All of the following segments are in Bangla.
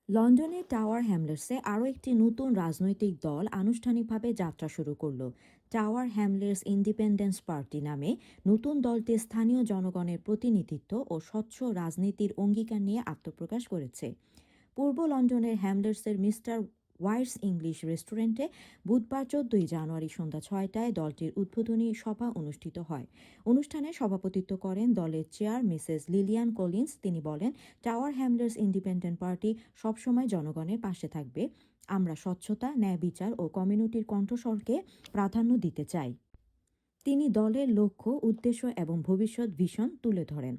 লন্ডনের টাওয়ার হ্যামলেটসে আরও একটি নতুন রাজনৈতিক দল আনুষ্ঠানিকভাবে যাত্রা শুরু করল। টাওয়ার হ্যামলেটস ইন্ডিপেন্ডেন্স পার্টি নামে নতুন দলটি স্থানীয় জনগণের প্রতিনিধিত্ব ও স্বচ্ছ রাজনীতির অঙ্গীকার নিয়ে আত্মপ্রকাশ করেছে। পূর্ব লন্ডনের হ্যামলেটসের মিস্টার ওয়াইটস ইংলিশ রেস্টুরেন্টে বুধবার 14 জানুয়ারি সন্ধ্যা 6টায় দলটির উদ্বোধনী সভা অনুষ্ঠিত হয়। অনুষ্ঠানে সভাপতিত্ব করেন দলের চেয়ার মিসেস লিলিয়ান কলিন্স। তিনি বলেন, টাওয়ার হ্যামলেটস ইন্ডিপেন্ডেন্ট পার্টি সবসময় জনগণের পাশে থাকবে। আমরা স্বচ্ছতা, ন্যায় বিচার ও কমিউনিটির কণ্ঠস্বরকে প্রাধান্য দিতে চাই। তিনি দলের লক্ষ্য, উদ্দেশ্য এবং ভবিষ্যৎ ভিশন তুলে ধরেন।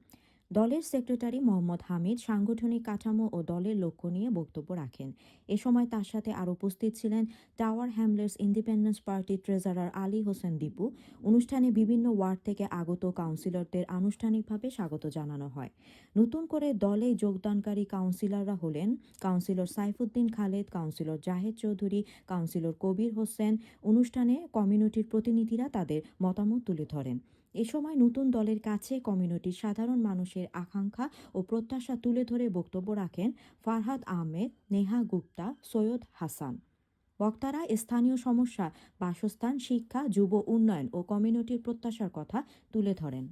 দলের সেক্রেটারি মোহাম্মদ হামিদ সাংগঠনিক কাঠামো ও দলের লক্ষ্য নিয়ে বক্তব্য রাখেন। এ সময় তার সাথে আরও উপস্থিত ছিলেন টাওয়ার হ্যামলেটস ইন্ডিপেন্ডেন্স পার্টির ট্রেজারার আলী হোসেন দীপু। অনুষ্ঠানে বিভিন্ন ওয়ার্ড থেকে আগত কাউন্সিলরদের আনুষ্ঠানিকভাবে স্বাগত জানানো হয়। নতুন করে দলে যোগদানকারী কাউন্সিলররা হলেন councillor Saifuddin Khaled, councillor Zahed Chowdhury, councillor Kabir Hossain. অনুষ্ঠানে কমিউনিটির প্রতিনিধিরা তাদের মতামত তুলে ধরেন। এ সময় নতুন দলের কাছে কমিউনিটির সাধারণ মানুষের আকাঙ্ক্ষা ও প্রত্যাশা তুলে ধরে বক্তব্য রাখেন ফারহাদ আহমেদ, নেহা গুপ্তা, সৈয়দ হাসান। বক্তারা স্থানীয় সমস্যা, বাসস্থান, শিক্ষা, যুব উন্নয়ন ও কমিউনিটির প্রত্যাশার কথা তুলে ধরেন।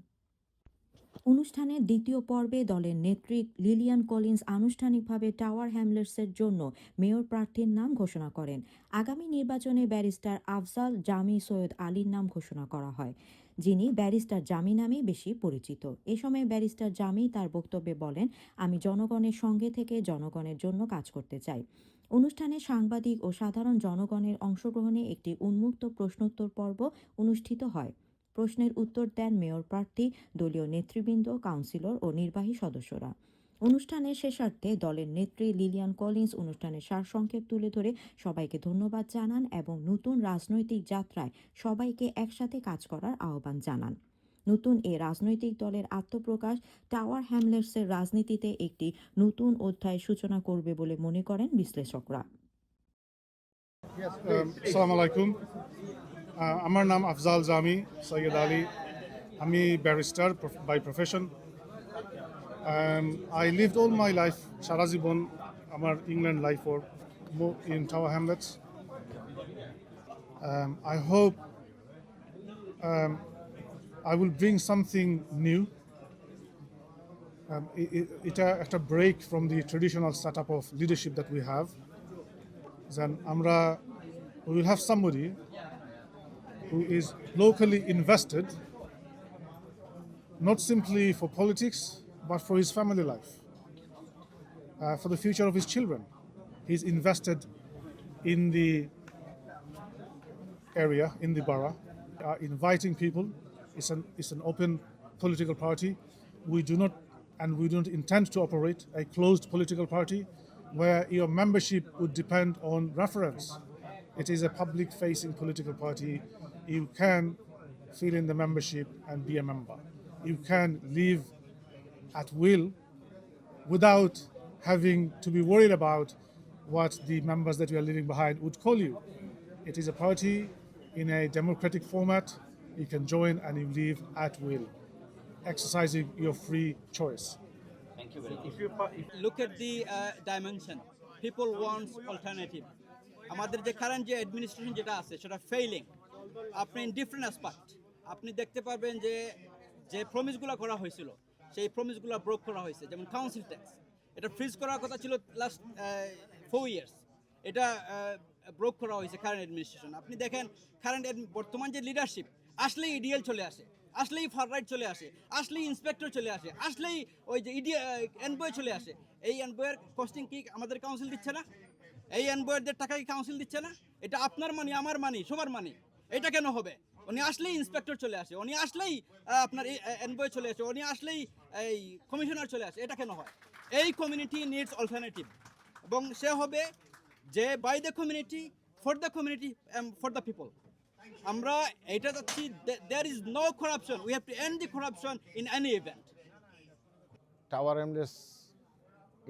অনুষ্ঠানের দ্বিতীয় পর্বে দলের নেত্রী লিলিয়ান কলিন্স আনুষ্ঠানিকভাবে টাওয়ার হ্যামলেটসের জন্য মেয়র প্রার্থীর নাম ঘোষণা করেন। আগামী নির্বাচনে ব্যারিস্টার আফজাল জামি সৈয়দ আলীর নাম ঘোষণা করা হয়, যিনি ব্যারিস্টার জামি নামেই বেশি পরিচিত। এ সময় ব্যারিস্টার জামি তার বক্তব্যে বলেন, আমি জনগণের সঙ্গে থেকে জনগণের জন্য কাজ করতে চাই। অনুষ্ঠানে সাংবাদিক ও সাধারণ জনগণের অংশগ্রহণে একটি উন্মুক্ত প্রশ্নোত্তর পর্ব অনুষ্ঠিত হয়। প্রশ্নের উত্তর দেন মেয়র প্রার্থী, দলীয় নেতৃবৃন্দ, কাউন্সিলর ও নির্বাহী সদস্যরা। অনুষ্ঠানের শেষার্ধে দলের নেত্রী লিলিয়ান কলিন্স অনুষ্ঠানের সারসংক্ষেপ তুলে ধরে সবাইকে ধন্যবাদ জানান এবং নতুন রাজনৈতিক যাত্রায় সবাইকে একসাথে কাজ করার আহ্বান জানান। নতুন এ রাজনৈতিক দলের আত্মপ্রকাশ টাওয়ার হ্যামলেটসের রাজনীতিতে একটি নতুন অধ্যায় সূচনা করবে বলে মনে করেন বিশ্লেষকরা। আসসালামু আলাইকুম। আমার নাম আফজাল জামি সৈয়দ আলী। আমি barrister by profession. I lived all my life, সারা জীবন আমার ইংল্যান্ড লাইফ ওর in Tower Hamlets. I hope I will bring something new. এটা একটা break from the traditional setup of leadership that we have. Then we will have somebody who is locally invested, not simply for politics, but for his family life, for the future of his children. He's invested in the area, in the borough, inviting people. It's an open political party. We do not intend to operate a closed political party where your membership would depend on reference. It is a public-facing political party. You can fill in the membership and be a member. You can leave at will without having to be worried about what the members that you are leaving behind would call you. It is a party in a democratic format. You can join and you leave at will, exercising your free choice. Thank you very much. Look at the dimension. People want alternative. আমাদের যে কারেন্ট যে অ্যাডমিনিস্ট্রেশন যেটা আছে সেটা ফেইলিং। আপনি ইন ডিফারেন্ট অ্যাসপেক্ট আপনি দেখতে পারবেন যে যে প্রমিসগুলো করা হয়েছিল সেই প্রমিসগুলো ব্রোক করা হয়েছে। যেমন কাউন্সিল ট্যাক্স, এটা ফ্রিজ করার কথা ছিল লাস্ট 4 ইয়ার্স, এটা ব্রোক করা হয়েছে কারেন্ট অ্যাডমিনিস্ট্রেশন। আপনি দেখেন কারেন্ট বর্তমান যে লিডারশিপ আসলেই ইডিএল চলে আসে, আসলেই ফার রাইট চলে আসে, আসলেই ইন্সপেক্টর চলে আসে, আসলেই ওই যে এনবয় চলে আসে। এই এনবয়ের কস্টিং কি আমাদের কাউন্সিল দিচ্ছে না? এই এনবয়েরদের টাকা কি কাউন্সিল দিচ্ছে না? এটা আপনার মানি, আমার মানি, সবার মানি। এটা কেন হবে? উনি আসলেই ইন্সপেক্টর চলে আসে, উনি আসলেই আপনার এনবয় চলে আসে, উনি আসলেই এই কমিশনার চলে আসে। এটা কেন হয়? এই কমিউনিটি নিডস অল্টারনেটিভ, এবং সে হবে যে by the community, for the community, for the people. আমরা এটা চাচ্ছি, there is no corruption, we have to end the corruption in any event. Tower Hamlets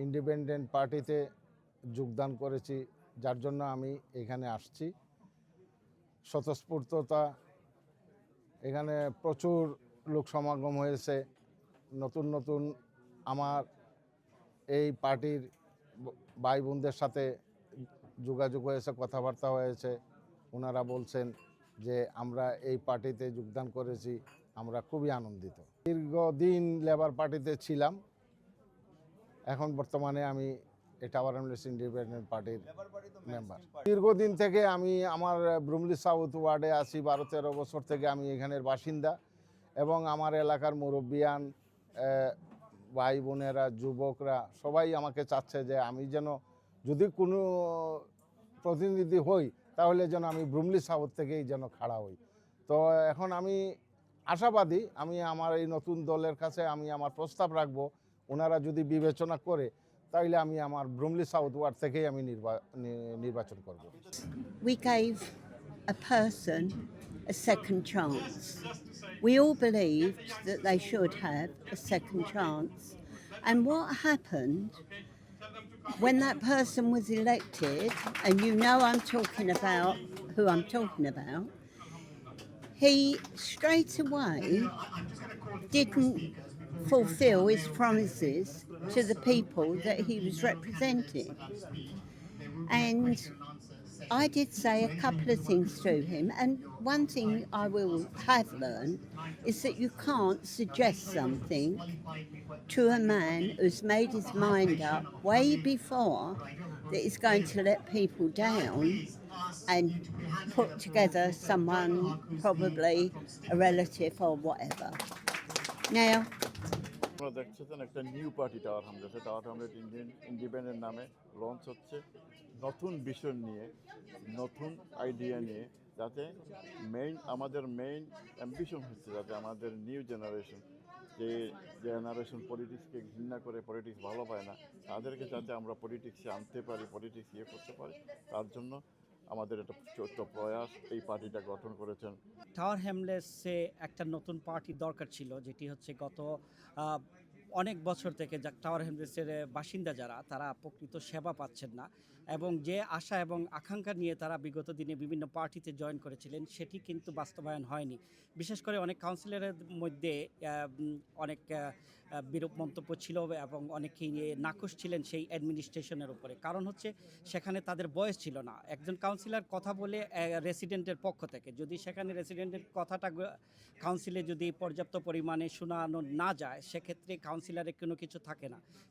independent পার্টিতে যোগদান করেছি, যার জন্য আমি এখানে আসছি। স্বতঃস্ফূর্ততা, এখানে প্রচুর লোক সমাগম হয়েছে। নতুন নতুন আমার এই পার্টির ভাই বোনদের সাথে যোগাযোগ হয়েছে, কথাবার্তা হয়েছে। ওনারা বলছেন যে আমরা এই পার্টিতে যোগদান করেছি, আমরা খুবই আনন্দিত। দীর্ঘদিন লেবার পার্টিতে ছিলাম, এখন বর্তমানে আমি এই টাওয়ার হ্যামলেটস ইন্ডিপেন্ডেন্ট পার্টির মেম্বার। দীর্ঘদিন থেকে আমি আমার ব্রুমলি সাউথ ওয়ার্ডে আছি, 12-13 বছর থেকে আমি এখানের বাসিন্দা এবং আমার এলাকার মুরব্বিয়ান, ভাই বোনেরা, যুবকরা সবাই আমাকে চাচ্ছে যে আমি যেন যদি কোনো প্রতিনিধি হই তাহলে যেন আমি ব্রুমলি সাউথ থেকেই যেন খাড়া হই। তো এখন আমি আশাবাদী, আমি আমার এই নতুন দলের কাছে আমি আমার প্রস্তাব রাখবো, ওনারা যদি বিবেচনা করে তাইলে আমি আমার ব্রুমলি সাউথ ওয়ার্ড থেকেই আমি নির্বাচন করব। We gave a person a second chance. We all believed that they should have a second chance. And what happened when that person was elected, and you know I'm talking about who I'm talking about, he straight away didn't fulfill his promises to the people that he was representing. And I did say a couple of things to him, and one thing I will have learned is that you can't suggest something to a man who's made his mind up way before that is going to let people down and put together someone, probably a relative or whatever. Now, আপনারা দেখছেন একটা new party tower Hamlets. Tower Hamlet independent নামে লঞ্চ হচ্ছে, নতুন বিষয় নিয়ে, নতুন আইডিয়া নিয়ে, যাতে আমাদের মেইন অ্যাম্বিশন হচ্ছে যাতে আমাদের নিউ জেনারেশন, যে জেনারেশন পলিটিক্সকে ঘৃণা করে, পলিটিক্স ভালো পায় না, তাদেরকে যাতে আমরা পলিটিক্সে আনতে পারি, পলিটিক্স করতে পারি, তার জন্য আমাদের একটা ছোট্ট প্রয়াস এই পার্টিটা গঠন করেছেন। টাওয়ার হ্যামলেটসে একটা নতুন পার্টি দরকার ছিল, যেটি হচ্ছে গত অনেক বছর থেকে টাওয়ার হ্যামলেটসের বাসিন্দা যারা, তারা প্রকৃত সেবা পাচ্ছেন না, এবং যে আশা এবং আকাঙ্ক্ষা নিয়ে তারা বিগত দিনে বিভিন্ন পার্টিতে জয়েন করেছিলেন সেটি কিন্তু বাস্তবায়ন হয়নি। বিশেষ করে অনেক কাউন্সিলরের মধ্যে অনেক বিরূপ মন্তব্য ছিল এবং অনেকেই নাখুশ ছিলেন সেই অ্যাডমিনিস্ট্রেশনের উপরে। কারণ হচ্ছে সেখানে তাদের বয়স ছিল না। একজন কাউন্সিলর কথা বলে রেসিডেন্টের পক্ষ থেকে, যদি সেখানে রেসিডেন্টের কথাটা কাউন্সিলে যদি পর্যাপ্ত পরিমাণে শোনানো না যায়, সেক্ষেত্রে কাউন্সিলরের কোনো কিছু থাকে না।